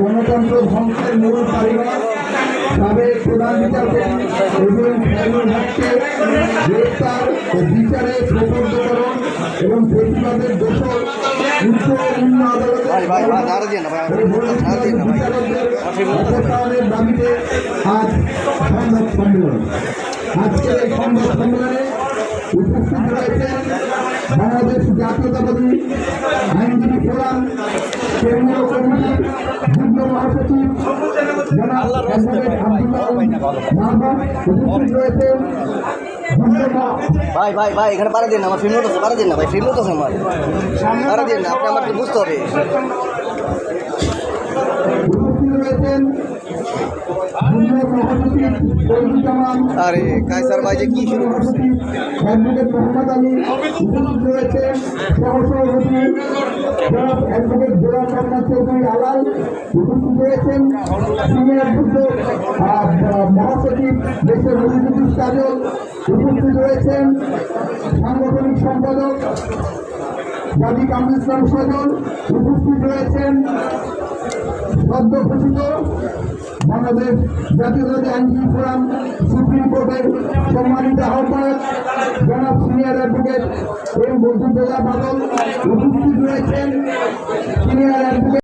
গণতন্ত্র ধ্বংসের মূল কারিগর সাবেক প্রধান বিচারপতি এবং ফজলুল হককে গ্রেপ্তার ও বিচারে সোপর্দকরণ এবং প্রতিবাদের দোষর উচ্চ ও নিম্ন আদালতের অপসারণের দাবিতে আজ সংবাদ সম্মেলন। আজকের এই সংবাদ সম্মেলনে উপস্থিত রয়েছেন বাংলাদেশ জাতীয়তাবাদী আইনজীবী ফোরাম কেন্দ্রীয় কমিটির যুগ্ম মহাসচিব জনাব অ্যাডভোকেট আব্দুল্লাহ মাহবুব, উপস্থিত রয়েছেন ভাই ভাই ভাই এখানে পাড়া দিন না, আমার ফিল্ম হচ্ছে, পাড়া দিন না ভাই, ফিল্ম হচ্ছে আমার, পাড়া দিন না, আপনি আমাকে বুঝতে হবে। উপস্থিত রয়েছেন আরে কায়সার ভাই যে কি শুরু করছে। অ্যাডভোকেট মোহাম্মদ আলী, উপস্থিত রয়েছেন সহসভাপতি জনাব অ্যাডভোকেট গোলাম মোহাম্মদ চৌধুরী আলাল, উপস্থিত রয়েছেন সিনিয়র মহাসচিব দেশের মজিদুদ্দিন কাজল, উপস্থিত রয়েছেন সাংগঠনিক সম্পাদক গাজী কামরুল ইসলাম সজল, উপস্থিত রয়েছেন সদ্য ঘোষিত বাংলাদেশ জাতীয়তাবাদী আইনজীবী ফোরাম সুপ্রিম কোর্টের সম্মানিত আহ্বায়ক জনাব সিনিয়র অ্যাডভোকেট এম বদরুদ্দোজা বাদল, উপস্থিত রয়েছেন সিনিয়র অ্যাডভোকেট